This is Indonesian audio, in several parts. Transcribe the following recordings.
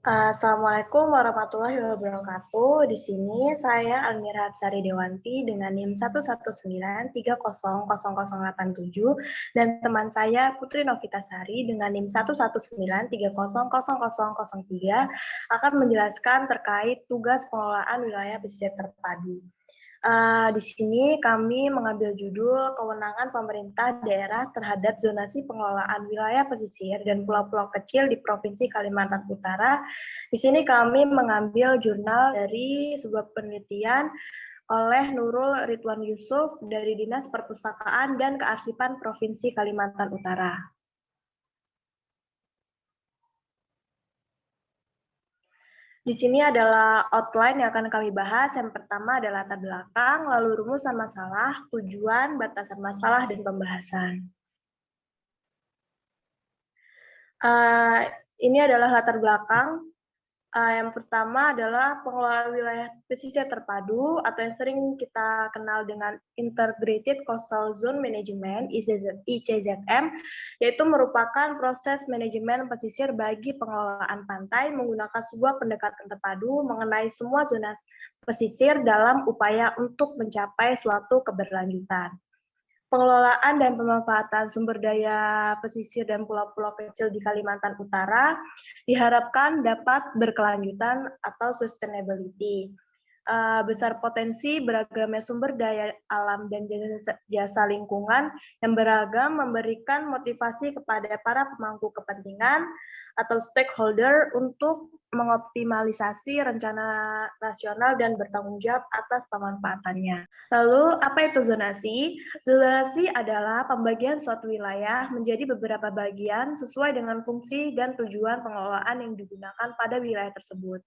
Assalamualaikum warahmatullahi wabarakatuh. Di sini saya Almira Hapsari Dewanti dengan NIM 119300087 dan teman saya Putri Novitasari dengan NIM 119300003 akan menjelaskan terkait tugas pengelolaan wilayah pesisir terpadu. Di sini kami mengambil judul kewenangan pemerintah daerah terhadap zonasi pengelolaan wilayah pesisir dan pulau-pulau kecil di Provinsi Kalimantan Utara. Di sini kami mengambil jurnal dari sebuah penelitian oleh Nurul Ridwan Yusuf dari Dinas Perpustakaan dan Kearsipan Provinsi Kalimantan Utara. Di sini adalah outline yang akan kami bahas. Yang pertama adalah latar belakang, lalu rumusan masalah, tujuan, batasan masalah, dan pembahasan. Ini adalah latar belakang. Yang pertama adalah pengelolaan wilayah pesisir terpadu atau yang sering kita kenal dengan Integrated Coastal Zone Management (ICZM), yaitu merupakan proses manajemen pesisir bagi pengelolaan pantai menggunakan sebuah pendekatan terpadu mengenai semua zona pesisir dalam upaya untuk mencapai suatu keberlanjutan. Pengelolaan dan pemanfaatan sumber daya pesisir dan pulau-pulau kecil di Kalimantan Utara diharapkan dapat berkelanjutan atau sustainability. Besar potensi beragamnya sumber daya alam dan jasa lingkungan yang beragam memberikan motivasi kepada para pemangku kepentingan atau stakeholder untuk mengoptimalisasi rencana nasional dan bertanggung jawab atas pemanfaatannya. Lalu, apa itu zonasi? Zonasi adalah pembagian suatu wilayah menjadi beberapa bagian sesuai dengan fungsi dan tujuan pengelolaan yang digunakan pada wilayah tersebut.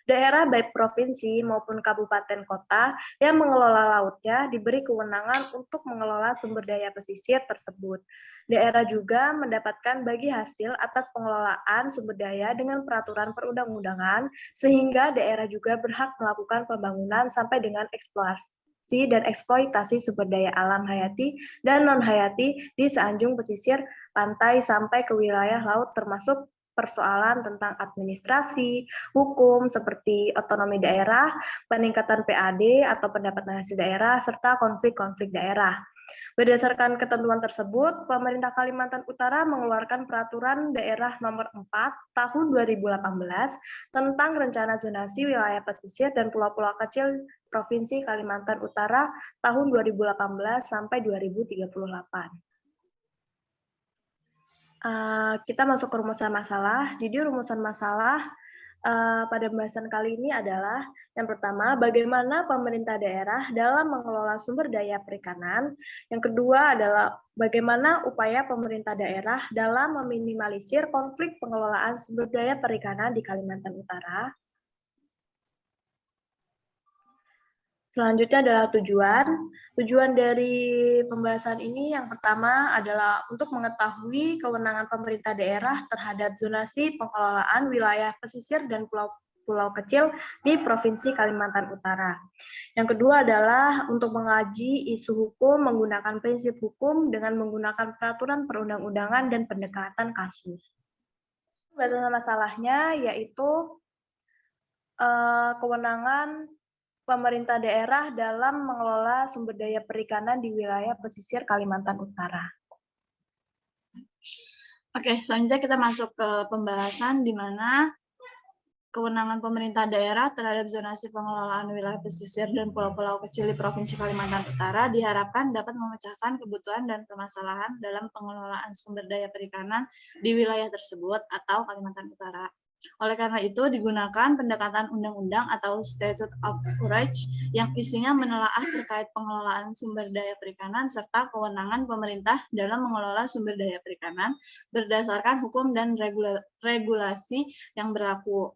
Daerah baik provinsi maupun kabupaten kota yang mengelola lautnya diberi kewenangan untuk mengelola sumber daya pesisir tersebut. Daerah juga mendapatkan bagi hasil atas pengelolaan sumber daya dengan peraturan perundang-undangan, sehingga daerah juga berhak melakukan pembangunan sampai dengan eksplorasi dan eksploitasi sumber daya alam hayati dan non-hayati di seanjung pesisir pantai sampai ke wilayah laut termasuk persoalan tentang administrasi, hukum seperti otonomi daerah, peningkatan PAD atau pendapatan hasil daerah, serta konflik-konflik daerah. Berdasarkan ketentuan tersebut, pemerintah Kalimantan Utara mengeluarkan Peraturan Daerah Nomor 4 Tahun 2018 tentang rencana zonasi wilayah pesisir dan pulau-pulau kecil Provinsi Kalimantan Utara tahun 2018 sampai 2038. Kita masuk ke rumusan masalah. Jadi rumusan masalah pada pembahasan kali ini adalah yang pertama, bagaimana pemerintah daerah dalam mengelola sumber daya perikanan. Yang kedua adalah bagaimana upaya pemerintah daerah dalam meminimalisir konflik pengelolaan sumber daya perikanan di Kalimantan Utara. Selanjutnya adalah tujuan. Tujuan dari pembahasan ini yang pertama adalah untuk mengetahui kewenangan pemerintah daerah terhadap zonasi pengelolaan wilayah pesisir dan pulau kecil di Provinsi Kalimantan Utara. Yang kedua adalah untuk mengkaji isu hukum menggunakan prinsip hukum dengan menggunakan peraturan perundang-undangan dan pendekatan kasus. Batasan masalahnya yaitu kewenangan pemerintah daerah dalam mengelola sumber daya perikanan di wilayah pesisir Kalimantan Utara. Oke, selanjutnya kita masuk ke pembahasan di mana kewenangan pemerintah daerah terhadap zonasi pengelolaan wilayah pesisir dan pulau-pulau kecil di Provinsi Kalimantan Utara diharapkan dapat memecahkan kebutuhan dan permasalahan dalam pengelolaan sumber daya perikanan di wilayah tersebut atau Kalimantan Utara. Oleh karena itu, digunakan pendekatan undang-undang atau Statute of Courage yang isinya menelaah terkait pengelolaan sumber daya perikanan serta kewenangan pemerintah dalam mengelola sumber daya perikanan berdasarkan hukum dan regulasi yang berlaku.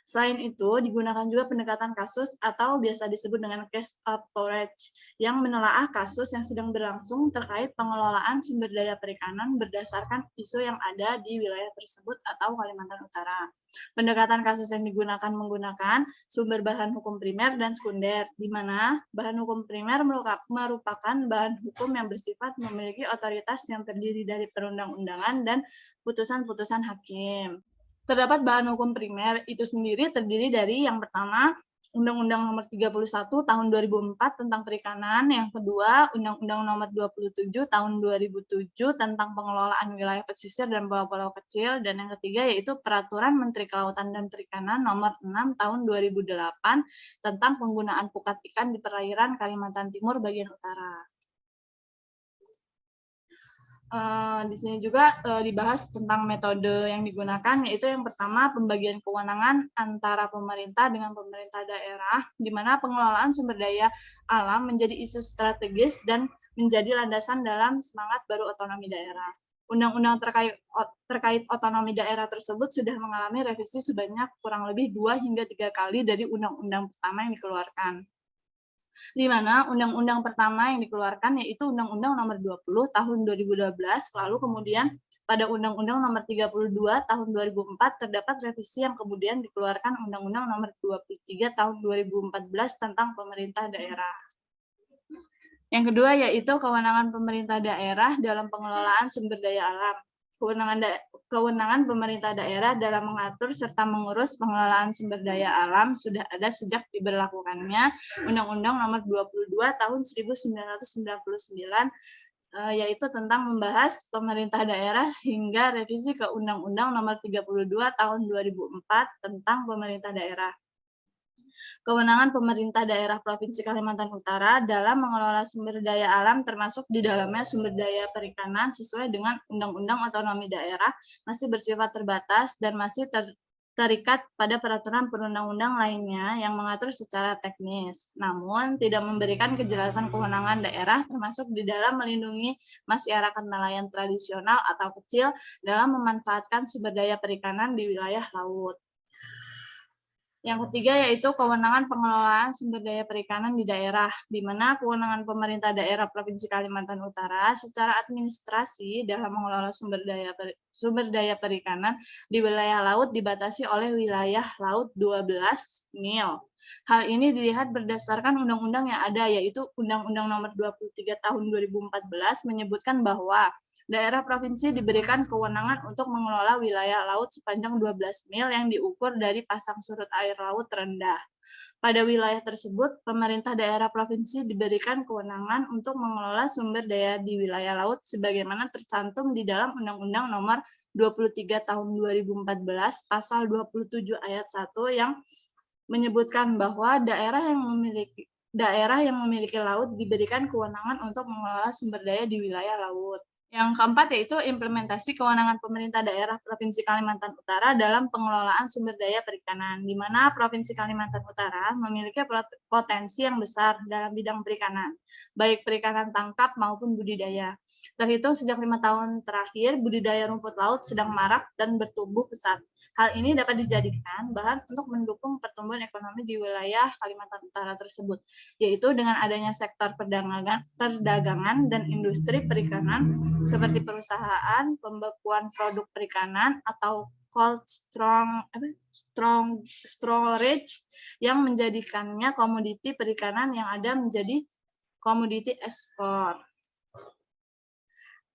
Selain itu, digunakan juga pendekatan kasus atau biasa disebut dengan case of courage yang menelaah kasus yang sedang berlangsung terkait pengelolaan sumber daya perikanan berdasarkan isu yang ada di wilayah tersebut atau Kalimantan Utara. Pendekatan kasus yang digunakan menggunakan sumber bahan hukum primer dan sekunder, di mana bahan hukum primer merupakan bahan hukum yang bersifat memiliki otoritas yang terdiri dari perundang-undangan dan putusan-putusan hakim. Terdapat bahan hukum primer itu sendiri terdiri dari yang pertama, Undang-Undang Nomor 31 Tahun 2004 tentang Perikanan, yang kedua, Undang-Undang Nomor 27 Tahun 2007 tentang pengelolaan wilayah pesisir dan pulau-pulau kecil, dan yang ketiga yaitu Peraturan Menteri Kelautan dan Perikanan Nomor 6 Tahun 2008 tentang penggunaan pukat ikan di perairan Kalimantan Timur bagian utara. Di sini juga dibahas tentang metode yang digunakan, yaitu yang pertama pembagian kewenangan antara pemerintah dengan pemerintah daerah, di mana pengelolaan sumber daya alam menjadi isu strategis dan menjadi landasan dalam semangat baru otonomi daerah. Undang-undang terkait otonomi daerah tersebut sudah mengalami revisi sebanyak kurang lebih 2 hingga 3 kali dari undang-undang pertama yang dikeluarkan. Di mana undang-undang pertama yang dikeluarkan yaitu Undang-Undang Nomor 20 Tahun 2012, lalu kemudian pada Undang-Undang Nomor 32 Tahun 2004 terdapat revisi yang kemudian dikeluarkan Undang-Undang Nomor 23 Tahun 2014 tentang pemerintah daerah. Yang kedua yaitu kewenangan pemerintah daerah dalam pengelolaan sumber daya alam. Kewenangan pemerintah daerah dalam mengatur serta mengurus pengelolaan sumber daya alam sudah ada sejak diberlakukannya Undang-Undang Nomor 22 Tahun 1999, yaitu tentang membahas pemerintah daerah, hingga revisi ke Undang-Undang Nomor 32 Tahun 2004 tentang pemerintah daerah. Kewenangan pemerintah daerah Provinsi Kalimantan Utara dalam mengelola sumber daya alam termasuk di dalamnya sumber daya perikanan sesuai dengan Undang-Undang Otonomi Daerah masih bersifat terbatas dan masih terikat pada peraturan perundang-undang lainnya yang mengatur secara teknis, namun tidak memberikan kejelasan kewenangan daerah termasuk di dalam melindungi masyarakat nelayan tradisional atau kecil dalam memanfaatkan sumber daya perikanan di wilayah laut. Yang ketiga yaitu kewenangan pengelolaan sumber daya perikanan di daerah, di mana kewenangan pemerintah daerah Provinsi Kalimantan Utara secara administrasi dalam mengelola sumber daya perikanan di wilayah laut dibatasi oleh wilayah laut 12 mil. Hal ini dilihat berdasarkan undang-undang yang ada, yaitu Undang-Undang Nomor 23 Tahun 2014 menyebutkan bahwa daerah provinsi diberikan kewenangan untuk mengelola wilayah laut sepanjang 12 mil yang diukur dari pasang surut air laut rendah. Pada wilayah tersebut, pemerintah daerah provinsi diberikan kewenangan untuk mengelola sumber daya di wilayah laut sebagaimana tercantum di dalam Undang-Undang Nomor 23 Tahun 2014 Pasal 27 Ayat 1 yang menyebutkan bahwa daerah yang memiliki laut diberikan kewenangan untuk mengelola sumber daya di wilayah laut. Yang keempat yaitu implementasi kewenangan pemerintah daerah Provinsi Kalimantan Utara dalam pengelolaan sumber daya perikanan, di mana Provinsi Kalimantan Utara memiliki potensi yang besar dalam bidang perikanan, baik perikanan tangkap maupun budidaya. Terhitung sejak 5 tahun terakhir, budidaya rumput laut sedang marak dan bertumbuh pesat. Hal ini dapat dijadikan bahan untuk mendukung pertumbuhan ekonomi di wilayah Kalimantan Utara tersebut, yaitu dengan adanya sektor perdagangan dan industri perikanan seperti perusahaan pembekuan produk perikanan atau cold storage yang menjadikannya komoditi perikanan yang ada menjadi komoditi ekspor.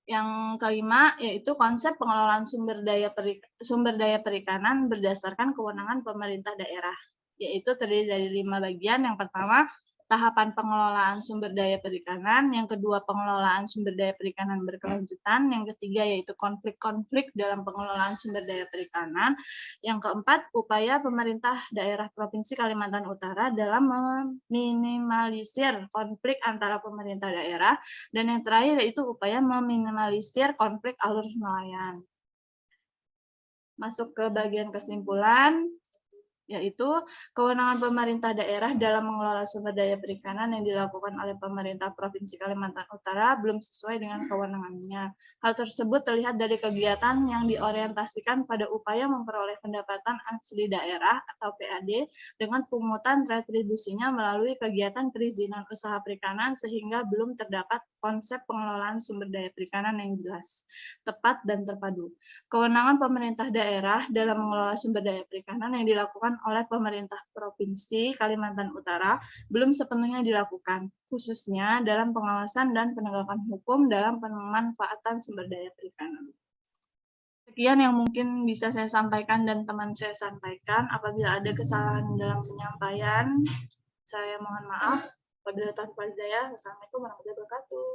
Yang kelima yaitu konsep pengelolaan sumber daya perikanan berdasarkan kewenangan pemerintah daerah, yaitu terdiri dari 5 bagian. Yang pertama, tahapan pengelolaan sumber daya perikanan, yang kedua pengelolaan sumber daya perikanan berkelanjutan, yang ketiga yaitu konflik-konflik dalam pengelolaan sumber daya perikanan, yang keempat upaya pemerintah daerah Provinsi Kalimantan Utara dalam meminimalisir konflik antara pemerintah daerah, dan yang terakhir yaitu upaya meminimalisir konflik alur nelayan. Masuk ke bagian kesimpulan, yaitu kewenangan pemerintah daerah dalam mengelola sumber daya perikanan yang dilakukan oleh pemerintah Provinsi Kalimantan Utara belum sesuai dengan kewenangannya. Hal tersebut terlihat dari kegiatan yang diorientasikan pada upaya memperoleh pendapatan asli daerah atau PAD dengan pungutan retribusinya melalui kegiatan perizinan usaha perikanan, sehingga belum terdapat konsep pengelolaan sumber daya perikanan yang jelas, tepat, dan terpadu. Kewenangan pemerintah daerah dalam mengelola sumber daya perikanan yang dilakukan oleh pemerintah Provinsi Kalimantan Utara belum sepenuhnya dilakukan, khususnya dalam pengawasan dan penegakan hukum dalam pemanfaatan sumber daya perikanan. Sekian yang mungkin bisa saya sampaikan dan teman saya sampaikan. Apabila ada kesalahan dalam penyampaian, saya mohon maaf. Wabillahi taufiq wal hidayah. Wassalamualaikum warahmatullahi wabarakatuh.